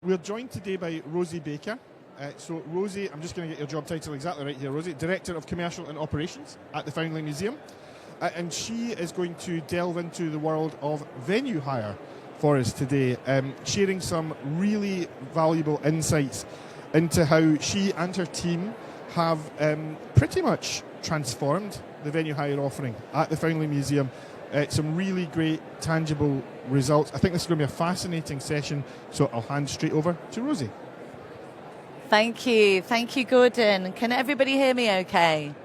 We're joined today by Rosie Baker. So Rosie, I'm just going to get your job title exactly right here, Rosie, Director of Commercial and Operations at the Foundling Museum. And she is going to delve into the world of venue hire for us today, sharing some really valuable insights into how she and her team have pretty much transformed the venue hire offering at the Foundling Museum. Some really great, tangible results. I think this is going to be a fascinating session, so I'll hand straight over to Rosie. Thank you, Gordon. Can everybody hear me okay?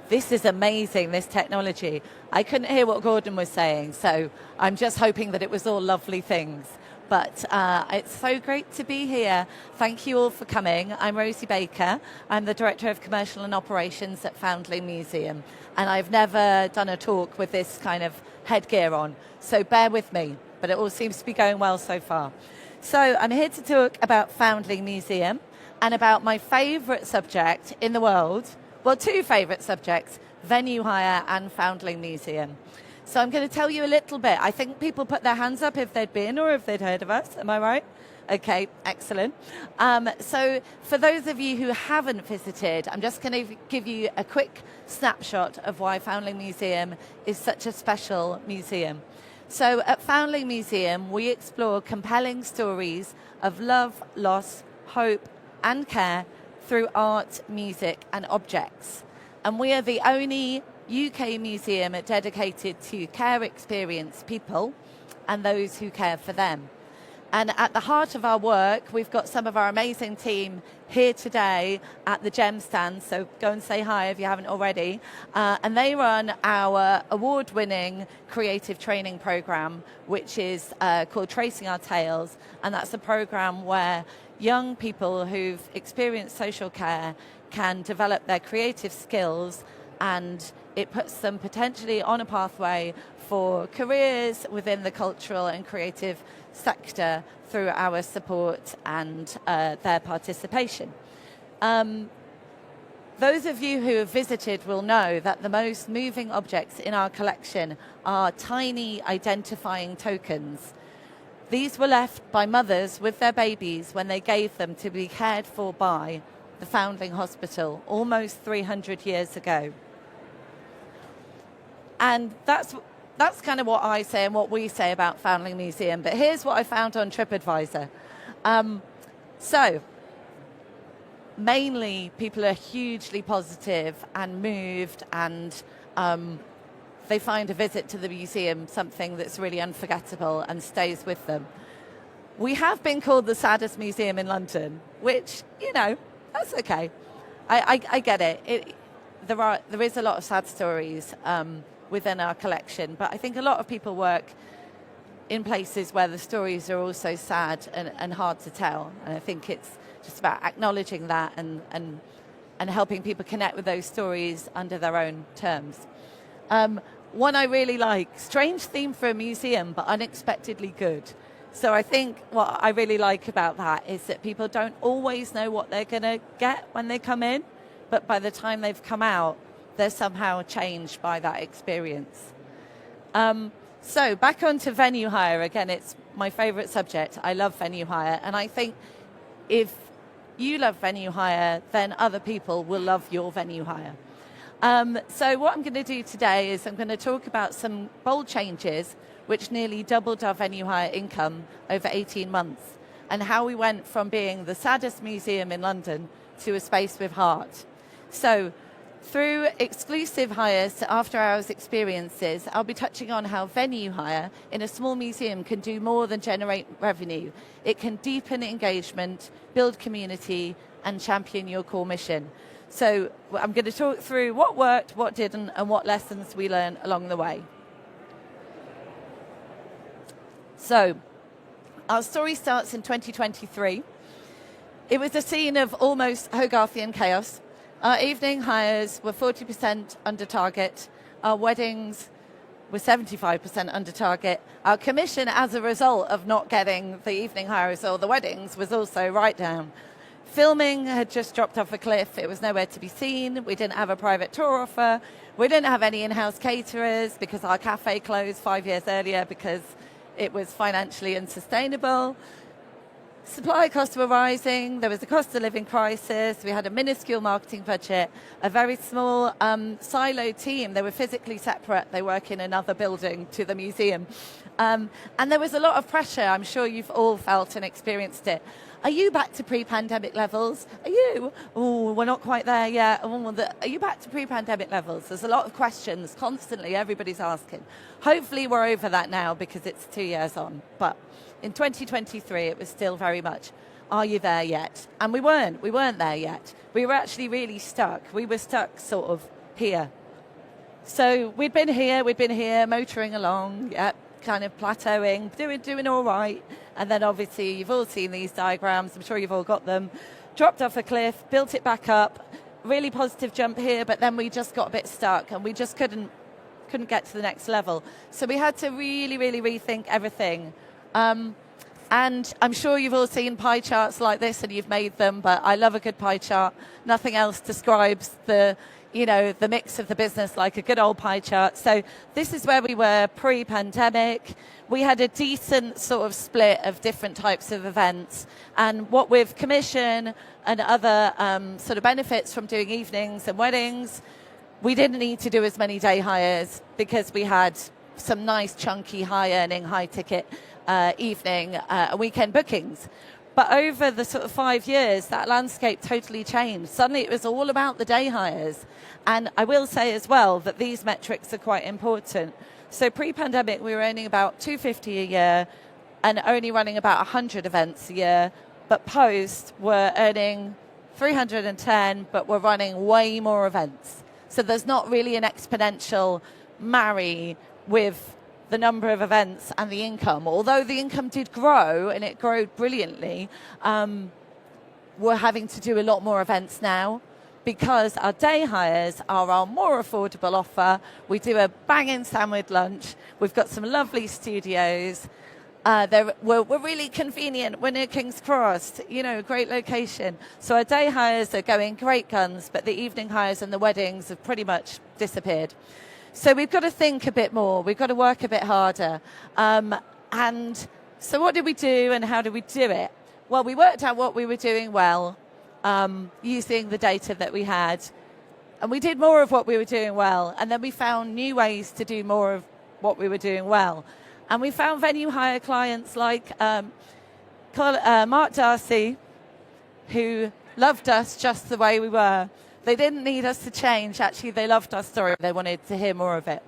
This is amazing, this technology. I couldn't hear what Gordon was saying, so I'm just hoping that it was all lovely things. But it's so great to be here. Thank you all for coming. I'm Rosie Baker. I'm the Director of Commercial and Operations at Foundling Museum. And I've never done a talk with this kind of headgear on, so bear with me. But it all seems to be going well so far. So I'm here to talk about Foundling Museum and about my favourite subject in the world. Well, two favourite subjects, venue hire and Foundling Museum. So I'm going to tell you a little bit. I think people put their hands up if they'd been or if they'd heard of us. Am I right? Okay, excellent. So for those of you who haven't visited, I'm just going to give you a quick snapshot of why Foundling Museum is such a special museum. So at Foundling Museum, we explore compelling stories of love, loss, hope, and care through art, music, and objects. And we are the only UK museum dedicated to care experience people and those who care for them. And at the heart of our work, we've got some of our amazing team here today at the Gem stand, so go and say hi if you haven't already. And they run our award-winning creative training program, which is called Tracing Our Tales, and that's a program where young people who've experienced social care can develop their creative skills, and it puts them potentially on a pathway for careers within the cultural and creative sector through our support and their participation. Those of you who have visited will know that the most moving objects in our collection are tiny identifying tokens. These were left by mothers with their babies when they gave them to be cared for by the Foundling Hospital almost 300 years ago. And that's kind of what I say and what we say about Foundling Museum. But here's what I found on TripAdvisor. So, mainly people are hugely positive and moved, and they find a visit to the museum something that's really unforgettable and stays with them. We have been called the saddest museum in London, which, you know, that's okay. I get it. There is a lot of sad stories within our collection, but I think a lot of people work in places where the stories are also sad and hard to tell. And I think it's just about acknowledging that and helping people connect with those stories under their own terms. One I really like, strange theme for a museum, but unexpectedly good. So I think what I really like about that is that people don't always know what they're going to get when they come in, but by the time they've come out, they're somehow changed by that experience. So back onto venue hire. Again, it's my favourite subject. I love venue hire. And I think if you love venue hire, then other people will love your venue hire. So what I'm going to do today is I'm going to talk about some bold changes which nearly doubled our venue hire income over 18 months, and how we went from being the saddest museum in London to a space with heart. So through exclusive hires to after-hours experiences, I'll be touching on how venue hire in a small museum can do more than generate revenue. It can deepen engagement, build community, and champion your core mission. So I'm going to talk through what worked, what didn't, and what lessons we learned along the way. So our story starts in 2023. It was a scene of almost Hogarthian chaos. Our evening hires were 40% under target. Our weddings were 75% under target. Our commission, as a result of not getting the evening hires or the weddings, was also right down. Filming had just dropped off a cliff. It was nowhere to be seen. We didn't have a private tour offer. We didn't have any in-house caterers because our cafe closed 5 years earlier because it was financially unsustainable. supply costs were rising, there was a cost of living crisis, we had a minuscule marketing budget, a very small siloed team. They were physically separate, they work in another building to the museum. And there was a lot of pressure. I'm sure you've all felt and experienced it. Are you back to pre-pandemic levels? Are you? Oh, we're not quite there yet. Are you back to pre-pandemic levels? There's a lot of questions constantly, everybody's asking. Hopefully we're over that now because it's 2 years on. But in 2023, it was still very much, are you there yet? And we weren't there yet. We were actually really stuck. We were stuck sort of here. So we'd been here, motoring along, kind of plateauing, doing all right. And then obviously you've all seen these diagrams, I'm sure you've all got them. Dropped off a cliff, built it back up, really positive jump here, but then we just got a bit stuck and we just couldn't get to the next level. So we had to really, really rethink everything. And I'm sure you've all seen pie charts like this and you've made them, but I love a good pie chart. Nothing else describes the mix of the business like a good old pie chart. So this is where we were pre-pandemic. We had a decent sort of split of different types of events. And what with commission and other sort of benefits from doing evenings and weddings, we didn't need to do as many day hires because we had some nice chunky high earning, high ticket evening weekend bookings. But over the sort of 5 years, that landscape totally changed. Suddenly it was all about the day hires. And I will say as well that these metrics are quite important. So pre-pandemic, we were earning about $250 a year and only running about 100 events a year. But post, we're earning 310, but we're running way more events. So there's not really an exponential marry with the number of events and the income. Although the income did grow, and it grew brilliantly, we're having to do a lot more events now because our day hires are our more affordable offer. We do a banging sandwich lunch. We've got some lovely studios. We're really convenient. We're near King's Cross, great location. So our day hires are going great guns, but the evening hires and the weddings have pretty much disappeared. So we've got to think a bit more. We've got to work a bit harder. And so what did we do and how did we do it? Well, we worked out what we were doing well using the data that we had. And we did more of what we were doing well. And then we found new ways to do more of what we were doing well. And we found venue hire clients like Mark Darcy, who loved us just the way we were. They didn't need us to change. Actually, they loved our story. They wanted to hear more of it.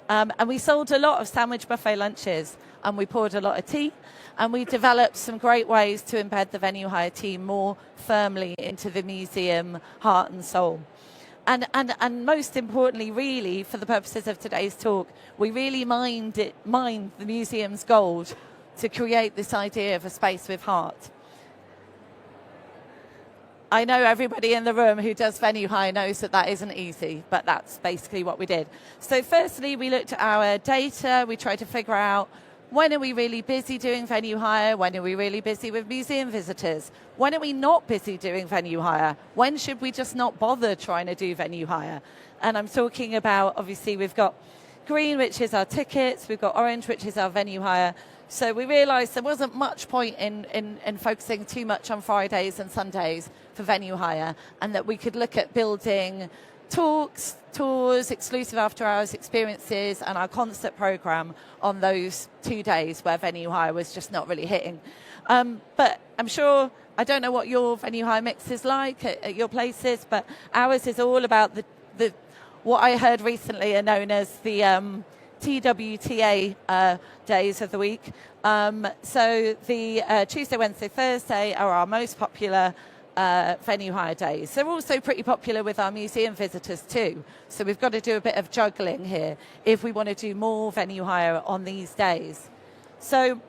And we sold a lot of sandwich buffet lunches, and we poured a lot of tea, and we developed some great ways to embed the venue hire team more firmly into the museum heart and soul. And most importantly, really, for the purposes of today's talk, we really mined the museum's gold to create this idea of a space with heart. I know everybody in the room who does venue hire knows that isn't easy, but that's basically what we did. So firstly, we looked at our data. We tried to figure out when are we really busy doing venue hire? When are we really busy with museum visitors? When are we not busy doing venue hire? When should we just not bother trying to do venue hire? And I'm talking about, obviously, we've got green, which is our tickets. We've got orange, which is our venue hire. So we realised there wasn't much point in focusing too much on Fridays and Sundays for venue hire, and that we could look at building talks, tours, exclusive after-hours experiences, and our concert programme on those 2 days where venue hire was just not really hitting. But I'm sure, I don't know what your venue hire mix is like at your places, but ours is all about the what I heard recently are known as the TWTA days of the week. So the Tuesday, Wednesday, Thursday are our most popular venue hire days. They're also pretty popular with our museum visitors too. So we've got to do a bit of juggling here if we want to do more venue hire on these days. So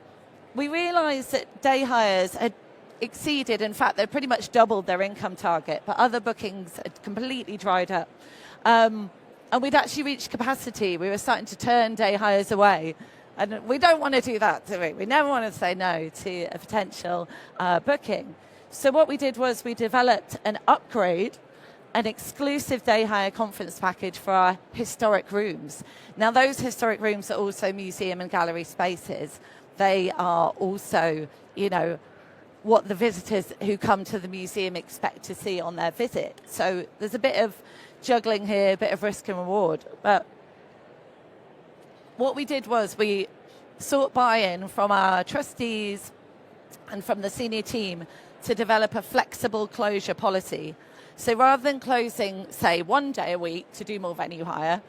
we realised that day hires had exceeded, in fact, they pretty much doubled their income target, but other bookings had completely dried up. And we'd actually reached capacity. We were starting to turn day hires away. And we don't want to do that, do we? We never want to say no to a potential booking. So what we did was we developed an exclusive day hire conference package for our historic rooms. Now, those historic rooms are also museum and gallery spaces. They are also, what the visitors who come to the museum expect to see on their visit. So there's a bit of juggling here, a bit of risk and reward. But what we did was we sought buy-in from our trustees and from the senior team to develop a flexible closure policy. So rather than closing, say, 1 day a week to do more venue hire,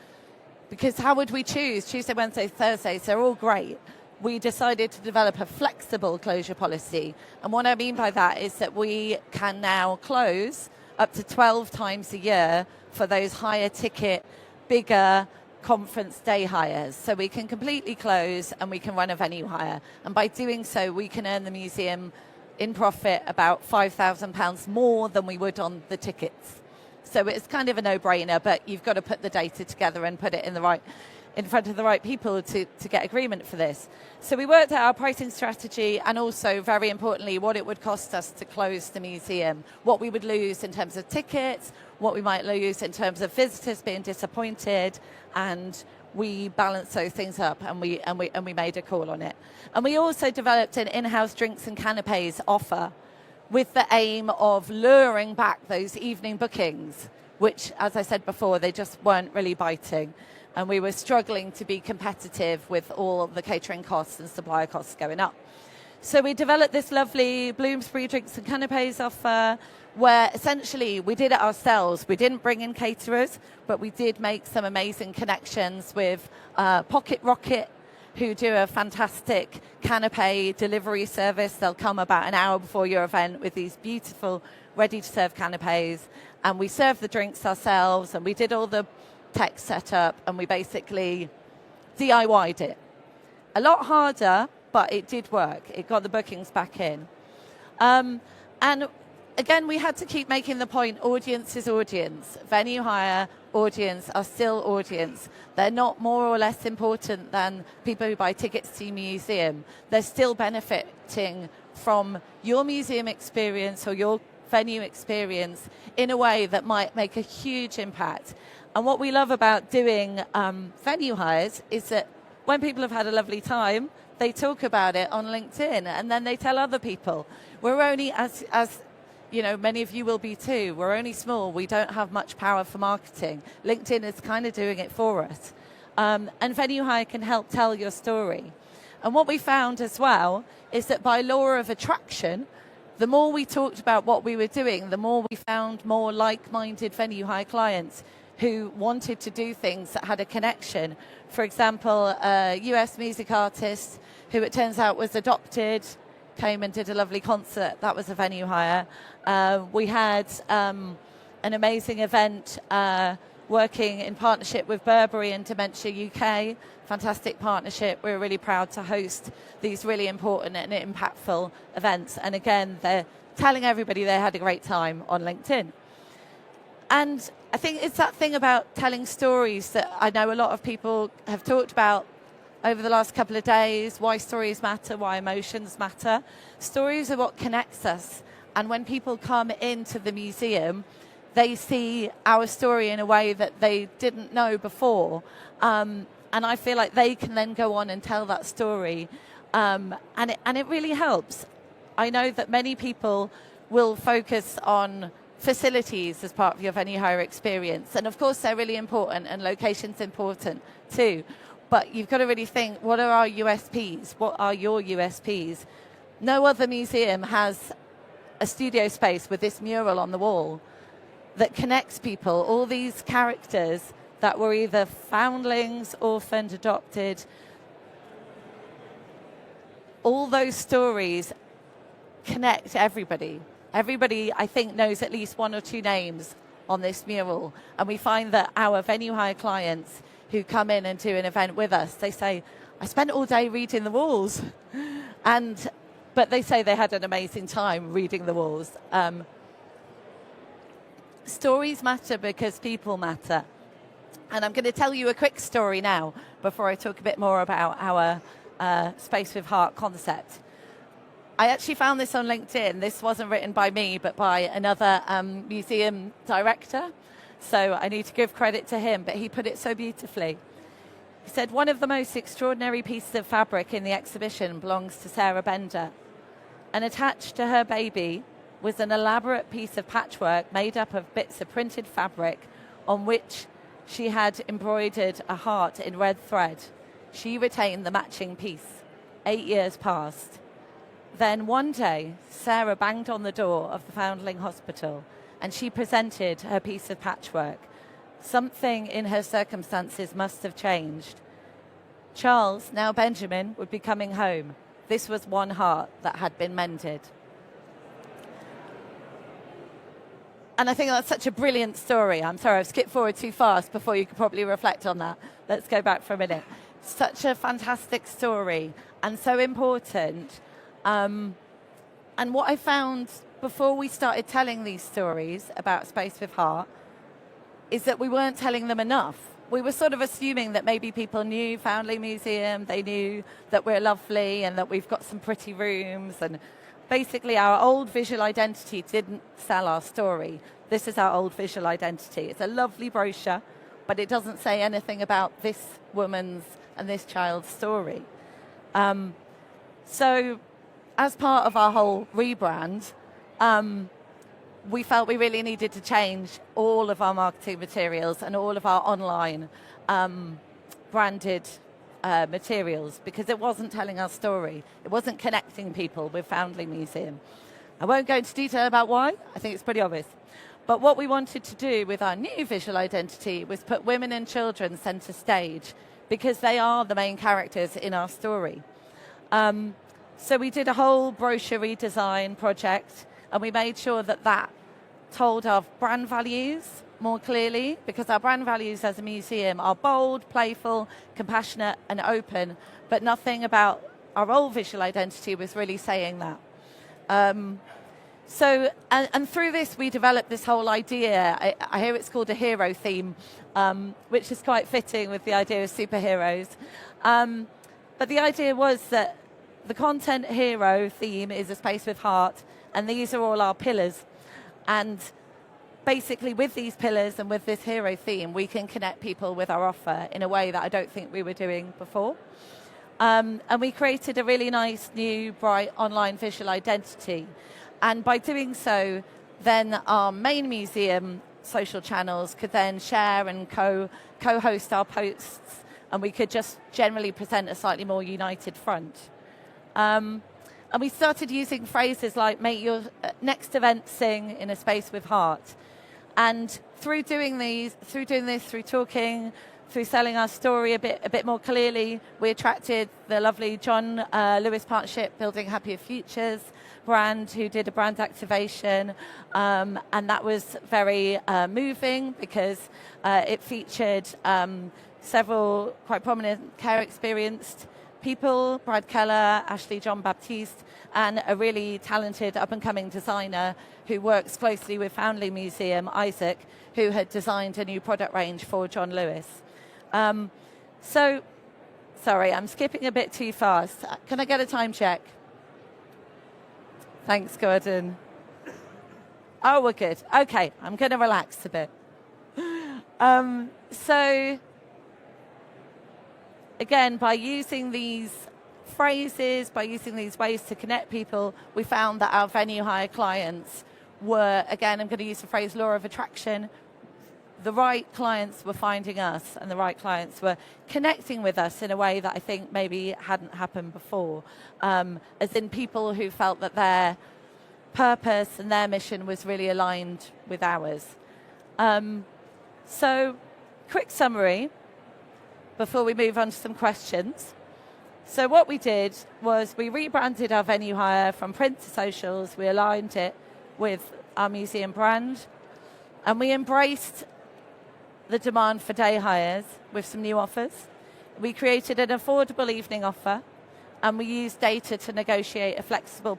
because how would we choose? Tuesday, Wednesday, Thursdays, they're all great. We decided to develop a flexible closure policy. And what I mean by that is that we can now close up to 12 times a year for those higher ticket, bigger conference day hires. So we can completely close and we can run a venue hire. And by doing so, we can earn the museum in profit about £5,000 more than we would on the tickets. So it's kind of a no-brainer, but you've got to put the data together and put it in front of the right people to get agreement for this. So we worked out our pricing strategy and also, very importantly, what it would cost us to close the museum, what we would lose in terms of tickets, what we might lose in terms of visitors being disappointed, and we balanced those things up and we made a call on it. And we also developed an in-house drinks and canapes offer with the aim of luring back those evening bookings, which, as I said before, they just weren't really biting. And we were struggling to be competitive with all of the catering costs and supplier costs going up. So we developed this lovely Bloomsbury drinks and canapes offer where essentially we did it ourselves. We didn't bring in caterers, but we did make some amazing connections with Pocket Rocket, who do a fantastic canapé delivery service. They'll come about an hour before your event with these beautiful ready-to-serve canapés. And we serve the drinks ourselves, and we did all the tech setup, and we basically DIY'd it. A lot harder, but it did work. It got the bookings back in. And again, we had to keep making the point, audience is audience. Venue hire, audience are still audience. They're not more or less important than people who buy tickets to your museum. They're still benefiting from your museum experience or your venue experience in a way that might make a huge impact. And what we love about doing venue hires is that when people have had a lovely time, they talk about it on LinkedIn and then they tell other people. We're only, as you know, many of you will be too, we're only small. We don't have much power for marketing. LinkedIn is kind of doing it for us. And venue hire can help tell your story. And what we found as well is that by law of attraction, the more we talked about what we were doing, the more we found more like-minded venue hire clients who wanted to do things that had a connection. For example, a US music artist who it turns out was adopted, came and did a lovely concert. That was a venue hire. We had an amazing event working in partnership with Burberry and Dementia UK. Fantastic partnership. We're really proud to host these really important and impactful events. And again, they're telling everybody they had a great time on LinkedIn. And I think it's that thing about telling stories that I know a lot of people have talked about over the last couple of days, why stories matter, why emotions matter. Stories are what connects us. And when people come into the museum, they see our story in a way that they didn't know before. And I feel like they can then go on and tell that story. And it really helps. I know that many people will focus on facilities as part of your venue hire experience. And of course, they're really important and location's important too. But you've got to really think, what are our USPs? What are your USPs? No other museum has a studio space with this mural on the wall that connects people, all these characters that were either foundlings, orphaned, adopted. All those stories connect everybody. Everybody, I think, knows at least one or two names on this mural. And we find that our venue hire clients who come in and do an event with us, they say, I spent all day reading the walls. But they say they had an amazing time reading the walls. Stories matter because people matter. And I'm going to tell you a quick story now before I talk a bit more about our Space with Heart concept. I actually found this on LinkedIn. This wasn't written by me, but by another museum director. So I need to give credit to him, but he put it so beautifully. He said, one of the most extraordinary pieces of fabric in the exhibition belongs to Sarah Bender. And attached to her baby was an elaborate piece of patchwork made up of bits of printed fabric on which she had embroidered a heart in red thread. She retained the matching piece. 8 years passed. Then one day, Sarah banged on the door of the Foundling Hospital and she presented her piece of patchwork. Something in her circumstances must have changed. Charles, now Benjamin, would be coming home. This was one heart that had been mended. And I think that's such a brilliant story. I'm sorry, I've skipped forward too fast before you could probably reflect on that. Let's go back for a minute. Such a fantastic story and so important. And what I found before we started telling these stories about Space with Heart is that we weren't telling them enough. We were sort of assuming that maybe people knew Foundling Museum, they knew that we're lovely and that we've got some pretty rooms, and basically our old visual identity didn't sell our story. This is our old visual identity. It's a lovely brochure, but it doesn't say anything about this woman's and this child's story. So as part of our whole rebrand, we felt we really needed to change all of our marketing materials and all of our online branded materials because it wasn't telling our story. It wasn't connecting people with Foundling Museum. I won't go into detail about why. I think it's pretty obvious. But what we wanted to do with our new visual identity was put women and children centre stage because they are the main characters in our story. So we did a whole brochure redesign project and we made sure that that told our brand values more clearly because our brand values as a museum are bold, playful, compassionate and open, but nothing about our old visual identity was really saying that. So through this we developed this whole idea, I hear it's called a hero theme, which is quite fitting with the idea of superheroes. But the idea was that the content hero theme is a space with heart, and these are all our pillars. And basically with these pillars and with this hero theme, we can connect people with our offer in a way that I don't think we were doing before. And we created a really nice new bright online visual identity. And by doing so, then our main museum social channels could then share and co-host our posts, and we could just generally present a slightly more united front. And we started using phrases like make your next event sing in a space with heart. And through doing this, through talking, through selling our story a bit more clearly, we attracted the lovely John Lewis Partnership Building Happier Futures brand who did a brand activation. And that was very moving because it featured several quite prominent care experienced people, Brad Keller, Ashley John Baptiste, and a really talented up-and-coming designer who works closely with Foundling Museum, Isaac, who had designed a new product range for John Lewis. So, sorry, I'm skipping a bit too fast. Can I get a time check? Thanks, Gordon. Oh, we're good. Okay, I'm going to relax a bit. So, again, by using these phrases, by using these ways to connect people, we found that our venue hire clients were, again, I'm going to use the phrase law of attraction. The right clients were finding us and the right clients were connecting with us in a way that I think maybe hadn't happened before. As in people who felt that their purpose and their mission was really aligned with ours. So, quick summary before we move on to some questions. So what we did was we rebranded our venue hire from print to socials. We aligned it with our museum brand. And we embraced the demand for day hires with some new offers. We created an affordable evening offer. And we used data to negotiate a flexible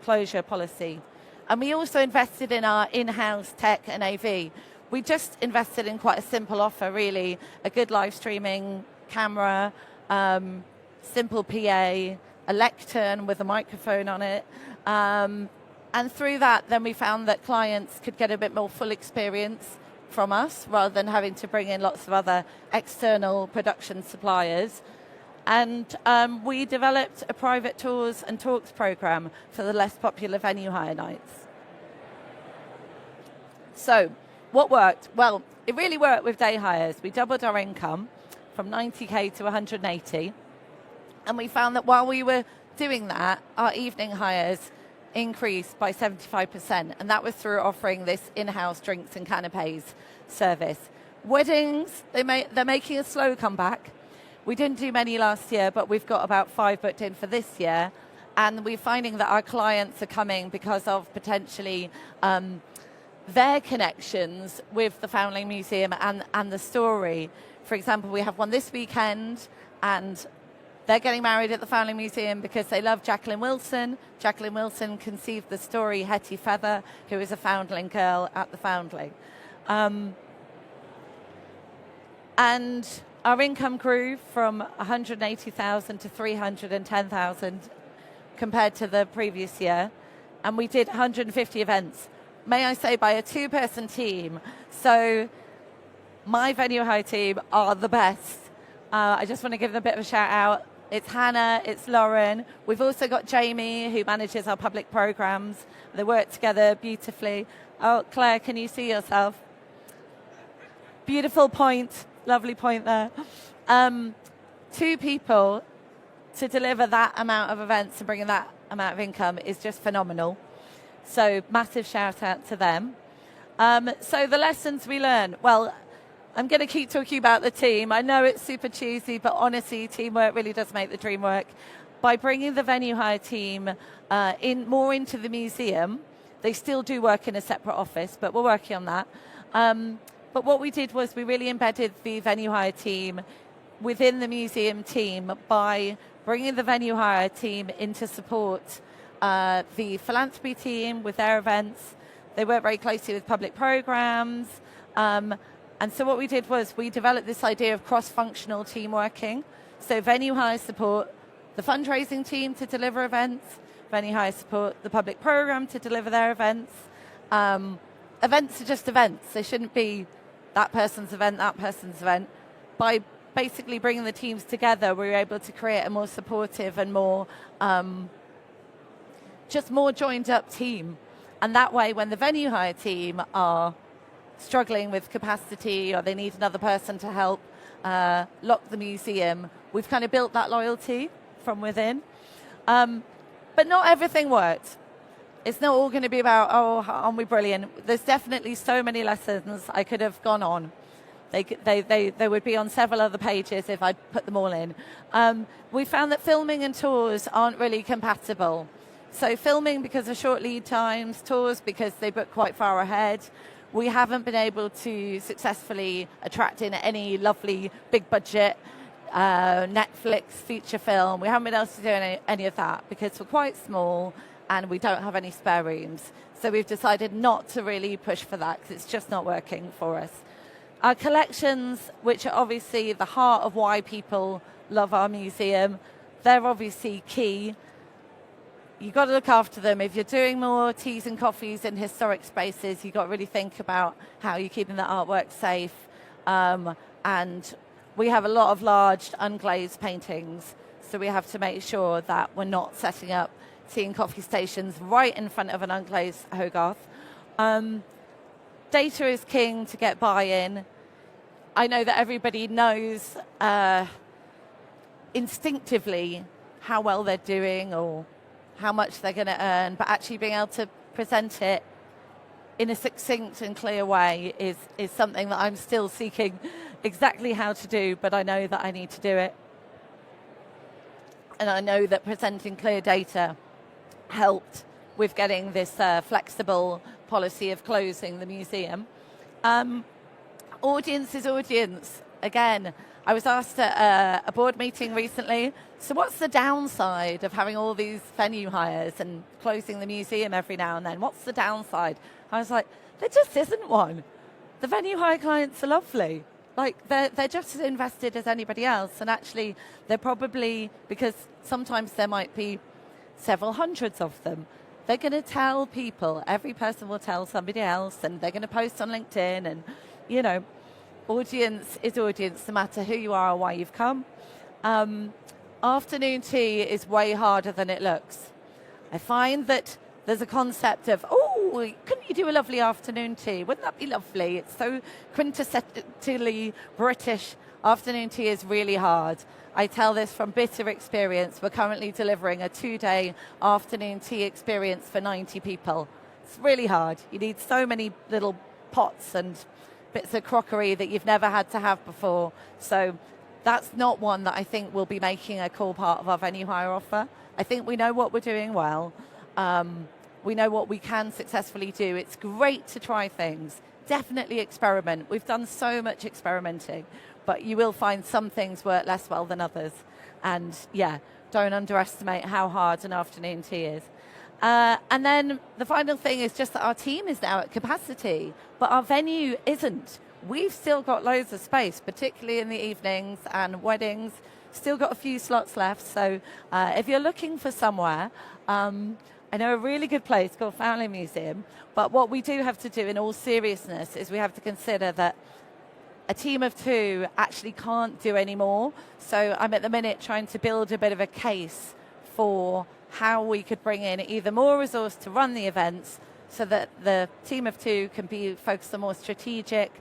closure policy. And we also invested in our in-house tech and AV. We just invested in quite a simple offer, really. A good live streaming camera, simple PA, a lectern with a microphone on it. And through that, then we found that clients could get a bit more full experience from us rather than having to bring in lots of other external production suppliers. And we developed a private tours and talks program for the less popular venue hire nights. So what worked? Well, it really worked with day hires. We doubled our income from 90k to 180. And we found that while we were doing that, our evening hires increased by 75%. And that was through offering this in-house drinks and canapes service. Weddings, they're making a slow comeback. We didn't do many last year, but we've got about 5 booked in for this year. And we're finding that our clients are coming because of potentially their connections with the Foundling Museum and the story. For example, we have one this weekend, and they're getting married at the Foundling Museum because they love Jacqueline Wilson. Jacqueline Wilson conceived the story Hetty Feather, who is a Foundling girl at the Foundling. And our income grew from 180,000 to 310,000 compared to the previous year. And we did 150 events, may I say, by a 2-person team. So my venue hire team are the best. I just want to give them a bit of a shout out. It's Hannah, it's Lauren. We've also got Jamie, who manages our public programs. They work together beautifully. Oh, Claire, can you see yourself? Beautiful point, lovely point there. 2 people to deliver that amount of events and bring in that amount of income is just phenomenal. So massive shout out to them. So the lessons we learn, well, I'm going to keep talking about the team. I know it's super cheesy, but honestly, teamwork really does make the dream work. By bringing the venue hire team more into the museum, they still do work in a separate office, but we're working on that. But what we did was we really embedded the venue hire team within the museum team by bringing the venue hire team in to support the philanthropy team with their events. They work very closely with public programs. And so what we did was we developed this idea of cross-functional team working. So venue hire support the fundraising team to deliver events, venue hire support the public program to deliver their events. Events are just events. They shouldn't be that person's event, that person's event. By basically bringing the teams together, we were able to create a more supportive and more just more joined up team. And that way, when the venue hire team are struggling with capacity or they need another person to help lock the museum, we've kind of built that loyalty from within. But not everything worked. It's not all going to be about, oh, aren't we brilliant? There's definitely so many lessons I could have gone on. They would be on several other pages if I'd put them all in. We found that filming and tours aren't really compatible. So filming because of short lead times, tours because they book quite far ahead. We haven't been able to successfully attract in any lovely big budget Netflix feature film. We haven't been able to do any of that because we're quite small and we don't have any spare rooms. So we've decided not to really push for that because it's just not working for us. Our collections, which are obviously the heart of why people love our museum, they're obviously key. You've got to look after them. If you're doing more teas and coffees in historic spaces, you've got to really think about how you're keeping the artwork safe. And we have a lot of large unglazed paintings, so we have to make sure that we're not setting up tea and coffee stations right in front of an unglazed Hogarth. Data is king to get buy-in. I know that everybody knows instinctively how well they're doing or how much they're going to earn, but actually being able to present it in a succinct and clear way is something that I'm still seeking exactly how to do, but I know that I need to do it. And I know that presenting clear data helped with getting this flexible policy of closing the museum. Audience is audience. Again, I was asked at a board meeting recently, so what's the downside of having all these venue hires and closing the museum every now and then? What's the downside? I was like, there just isn't one. The venue hire clients are lovely. Like, they're just as invested as anybody else. And actually, they're probably, because sometimes there might be several hundreds of them, they're going to tell people, every person will tell somebody else, and they're going to post on LinkedIn, and, you know, audience is audience, no matter who you are or why you've come. Afternoon tea is way harder than it looks. I find that there's a concept of, oh, couldn't you do a lovely afternoon tea? Wouldn't that be lovely? It's so quintessentially British. Afternoon tea is really hard. I tell this from bitter experience. We're currently delivering a 2-day afternoon tea experience for 90 people. It's really hard. You need so many little pots and bits of crockery that you've never had to have before. So that's not one that I think will be making a core part of our venue hire offer. I think we know what we're doing well. We know what we can successfully do. It's great to try things. Definitely experiment. We've done so much experimenting, but you will find some things work less well than others. And yeah, don't underestimate how hard an afternoon tea is. And then the final thing is just that our team is now at capacity, but our venue isn't. We've still got loads of space, particularly in the evenings and weddings. Still got a few slots left. So if you're looking for somewhere, I know a really good place called Foundling Museum, but what we do have to do in all seriousness is we have to consider that a team of 2 actually can't do any more. So I'm at the minute trying to build a bit of a case for how we could bring in either more resource to run the events so that the team of 2 can be focused on more strategic,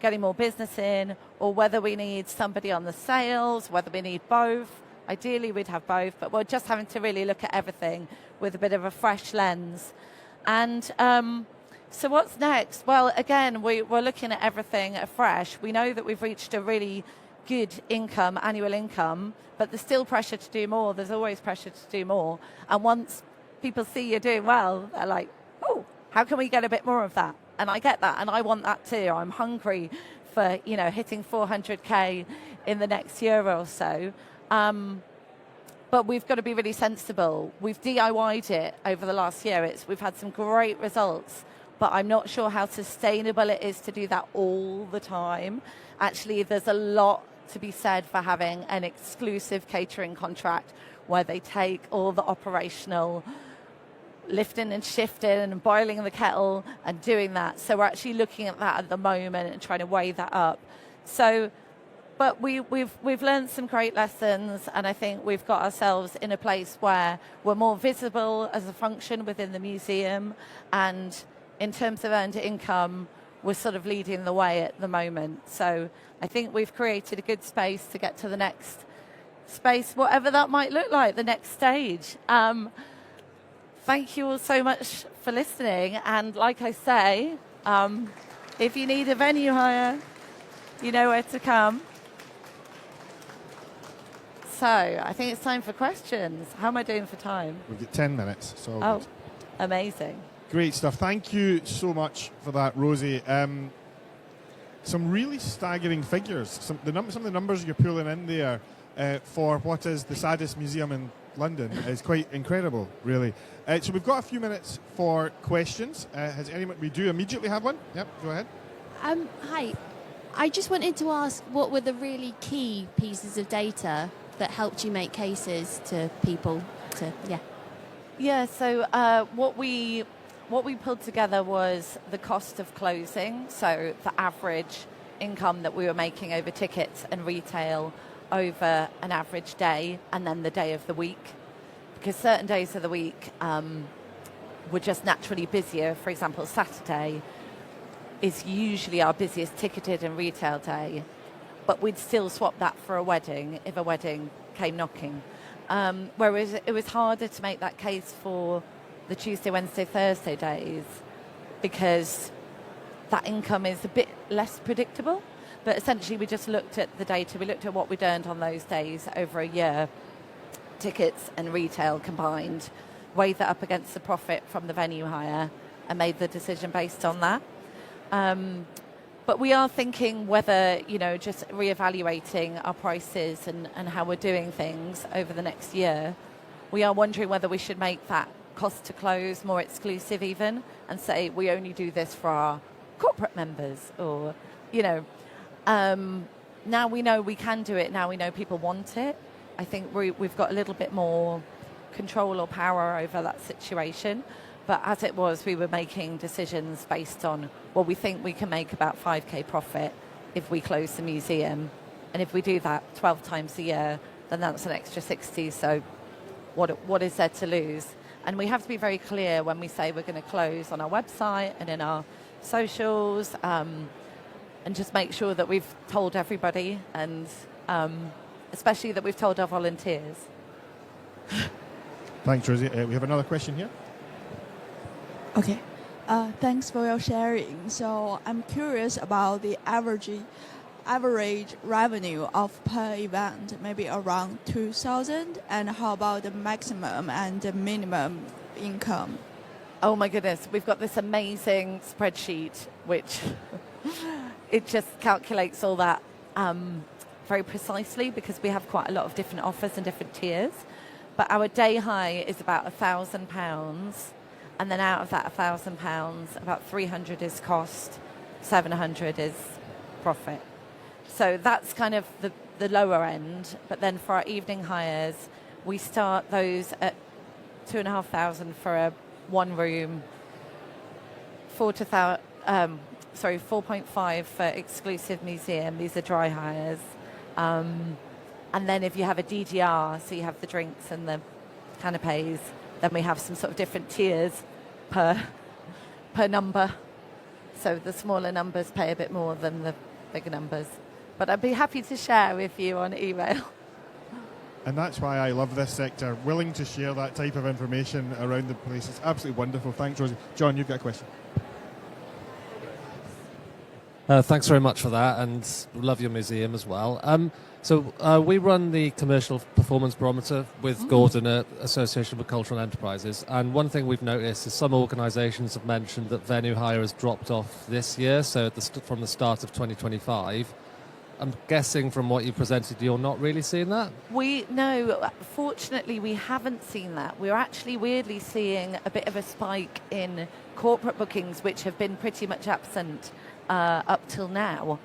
getting more business in, or whether we need somebody on the sales, whether we need both. Ideally, we'd have both, but we're just having to really look at everything with a bit of a fresh lens. And so what's next? Well, again, we're looking at everything afresh. We know that we've reached a really good income, annual income, but there's still pressure to do more. There's always pressure to do more. And once people see you're doing well, they're like, oh, how can we get a bit more of that? And I get that, and I want that too. I'm hungry for, hitting 400K in the next year or so. But we've got to be really sensible. We've DIY'd it over the last year. We've had some great results, but I'm not sure how sustainable it is to do that all the time. Actually, there's a lot to be said for having an exclusive catering contract where they take all the operational lifting and shifting and boiling the kettle and doing that. So we're actually looking at that at the moment and trying to weigh that up. So, but we've learned some great lessons, and I think we've got ourselves in a place where we're more visible as a function within the museum, and in terms of earned income, we're sort of leading the way at the moment. So I think we've created a good space to get to the next space, whatever that might look like, the next stage. Thank you all so much for listening. And like I say, if you need a venue hire, you know where to come. So I think it's time for questions. How am I doing for time? We've got 10 minutes. So oh, amazing. Great stuff. Thank you so much for that, Rosie. Some really staggering figures. Some of the numbers you're pulling in there for what is the saddest museum in London is quite incredible, really. So we've got a few minutes for questions. Has anyone? We do immediately have one. Yep, go ahead. Hi. I just wanted to ask, what were the really key pieces of data that helped you make cases to people? So what we pulled together was the cost of closing, so the average income that we were making over tickets and retail over an average day, and then the day of the week, because certain days of the week were just naturally busier. For example, Saturday is usually our busiest ticketed and retail day, but we'd still swap that for a wedding if a wedding came knocking. Whereas it was harder to make that case for the Tuesday, Wednesday, Thursday days, because that income is a bit less predictable. But essentially we just looked at the data, we looked at what we'd earned on those days over a year, tickets and retail combined, weighed that up against the profit from the venue hire and made the decision based on that. But we are thinking whether, just reevaluating our prices and how we're doing things over the next year. We are wondering whether we should make that cost to close more exclusive even, and say we only do this for our corporate members, or, now we know we can do it, now we know people want it. I think we've got a little bit more control or power over that situation. But as it was, we were making decisions based on, we think we can make about 5k profit if we close the museum. And if we do that 12 times a year, then that's an extra 60. So what is there to lose? And we have to be very clear when we say we're going to close on our website and in our socials, and just make sure that we've told everybody, and especially that we've told our volunteers. Thanks, Rosie. We have another question here. Okay. Thanks for your sharing. So I'm curious about the average revenue of per event, maybe around 2,000, and how about the maximum and the minimum income? Oh my goodness, we've got this amazing spreadsheet which it just calculates all that very precisely, because we have quite a lot of different offers and different tiers. But our day high is about £1,000, and then out of that £1,000, about 300 is cost, 700 is profit. So that's kind of the lower end. But then for our evening hires, we start those at 2,500 for a one room, 4.5 for exclusive museum. These are dry hires. And then if you have a DDR, so you have the drinks and the canapes, then we have some sort of different tiers per number. So the smaller numbers pay a bit more than the bigger numbers. But I'd be happy to share with you on email. And that's why I love this sector, willing to share that type of information around the place. It's absolutely wonderful. Thanks, Rosie. John, you've got a question. Thanks very much for that, and love your museum as well. So we run the Commercial Performance Barometer with Gordon at Association for Cultural Enterprises, and one thing we've noticed is some organisations have mentioned that venue hire has dropped off this year, so from the start of 2025. I'm guessing from what you presented, you're not really seeing that? No, fortunately we haven't seen that. We're actually weirdly seeing a bit of a spike in corporate bookings, which have been pretty much absent up till now.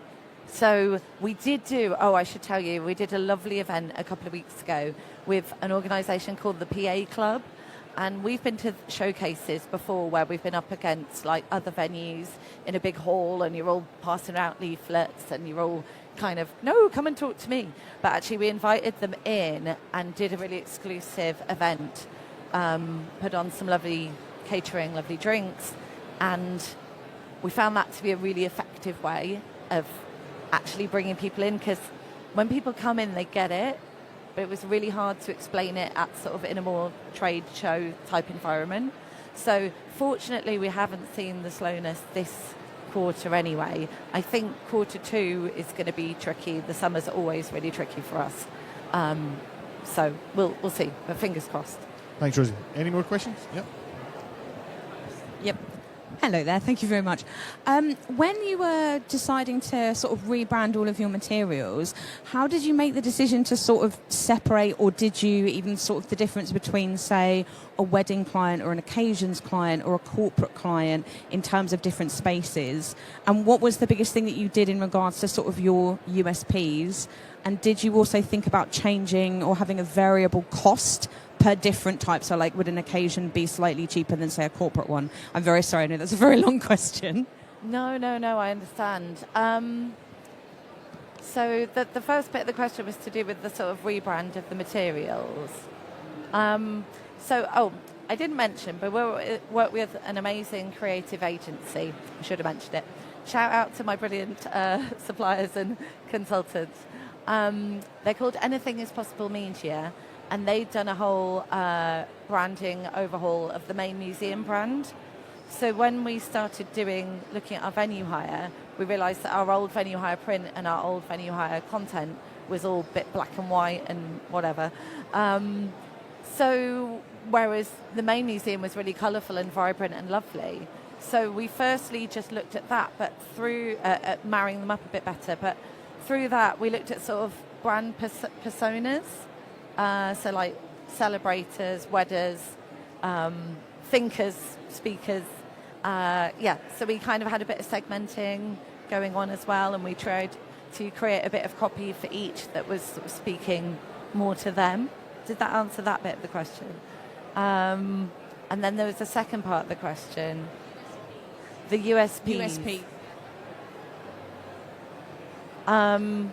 So we did I should tell you, we did a lovely event a couple of weeks ago with an organisation called the PA Club. And we've been to showcases before where we've been up against like other venues in a big hall, and you're all passing out leaflets and you're all kind of, no, come and talk to me. But actually we invited them in and did a really exclusive event, put on some lovely catering, lovely drinks, and we found that to be a really effective way of actually bringing people in, because when people come in they get it, but it was really hard to explain it at sort of in a more trade show type environment. So fortunately we haven't seen the slowness this quarter anyway. I think quarter two is going to be tricky. The summer's always really tricky for us. So we'll see, but fingers crossed. Thanks, Rosie. Any more questions? Yep. Hello there, thank you very much. When you were deciding to sort of rebrand all of your materials, how did you make the decision to sort of separate, or did you even sort of the difference between, say, a wedding client or an occasions client or a corporate client in terms of different spaces? And what was the biggest thing that you did in regards to sort of your USPs? And did you also think about changing or having a variable cost per different type? So like, would an occasion be slightly cheaper than, say, a corporate one? I'm very sorry, I know that's a very long question. No, I understand. So the first bit of the question was to do with the sort of rebrand of the materials. I didn't mention, but we work with an amazing creative agency. I should have mentioned it. Shout out to my brilliant suppliers and consultants. They're called Anything Is Possible Media, and they've done a whole branding overhaul of the main museum brand. So when we started looking at our venue hire, we realised that our old venue hire print and our old venue hire content was all a bit black and white and whatever. So whereas the main museum was really colourful and vibrant and lovely. So we firstly just looked at that, but through at marrying them up a bit better. But through that, we looked at sort of brand personas. So like celebrators, wedders, thinkers, speakers. So we kind of had a bit of segmenting going on as well, and we tried to create a bit of copy for each that was sort of speaking more to them. Did that answer that bit of the question? And then there was the second part of the question. The USPs. USP.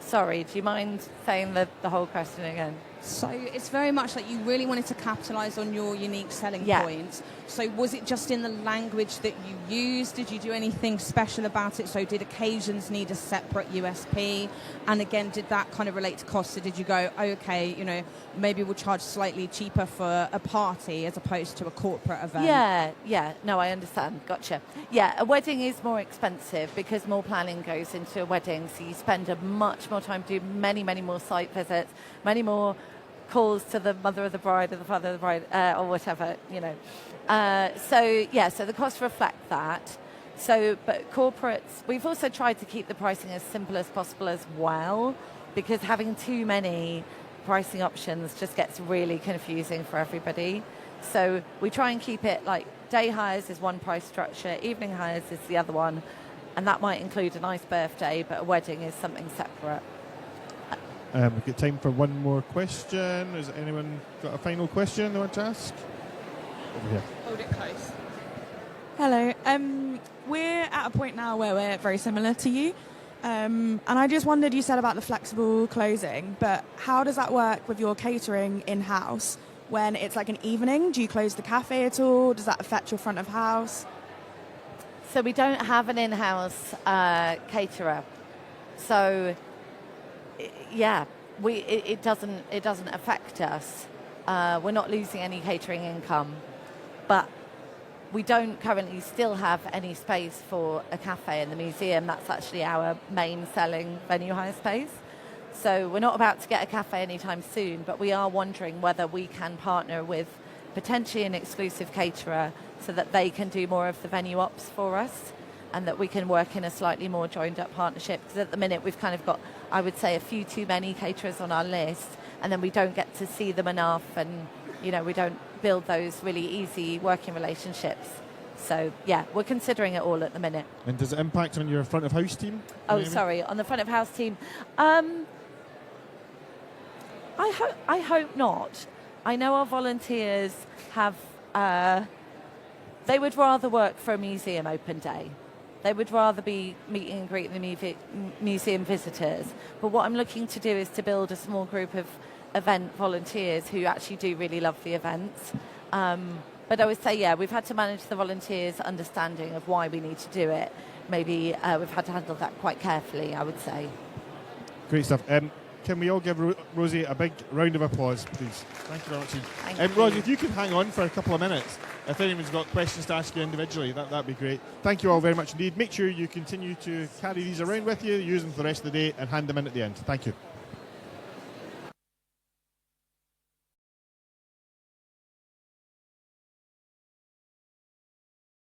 Sorry, do you mind saying the whole question again? So it's very much like you really wanted to capitalise on your unique selling Yeah. points. So was it just in the language that you used? Did you do anything special about it? So did occasions need a separate USP? And again, did that kind of relate to cost? So did you go, oh, okay, you know, maybe we'll charge slightly cheaper for a party as opposed to a corporate event? Yeah, no, I understand. Gotcha. Yeah, a wedding is more expensive because more planning goes into a wedding. So you spend a much more time, do many, many more site visits, many more calls to the mother of the bride or the father of the bride or whatever, you know. So the costs reflect that. So, but corporates, we've also tried to keep the pricing as simple as possible as well, because having too many pricing options just gets really confusing for everybody. So we try and keep it like day hires is one price structure, evening hires is the other one, and that might include a nice birthday, but a wedding is something separate. We've got time for one more question. Has anyone got a final question they want to ask? Over here. Hold it close. Hello. We're at a point now where we're very similar to you. And I just wondered, you said about the flexible closing, but how does that work with your catering in-house when it's like an evening? Do you close the cafe at all? Does that affect your front of house? So we don't have an in-house caterer. So yeah, it doesn't affect us. We're not losing any catering income, but we don't currently still have any space for a cafe in the museum. That's actually our main selling venue hire space. So we're not about to get a cafe anytime soon, but we are wondering whether we can partner with potentially an exclusive caterer so that they can do more of the venue ops for us and that we can work in a slightly more joined up partnership. Because at the minute we've kind of got, I would say, a few too many caterers on our list, and then we don't get to see them enough, and you know, we don't build those really easy working relationships. So yeah, we're considering it all at the minute. And does it impact on your front of house team? Oh, sorry, on the front of house team. I hope not. I know our volunteers have, they would rather work for a museum open day. They would rather be meeting and greeting the museum visitors. But what I'm looking to do is to build a small group of event volunteers who actually do really love the events. But I would say, yeah, we've had to manage the volunteers' understanding of why we need to do it. Maybe we've had to handle that quite carefully, I would say. Great stuff. Can we all give Rosie a big round of applause, please? Thank you very much. Thank you. Rosie, if you can hang on for a couple of minutes, if anyone's got questions to ask you individually, that'd be great. Thank you all very much indeed. Make sure you continue to carry these around with you, use them for the rest of the day, and hand them in at the end. Thank you.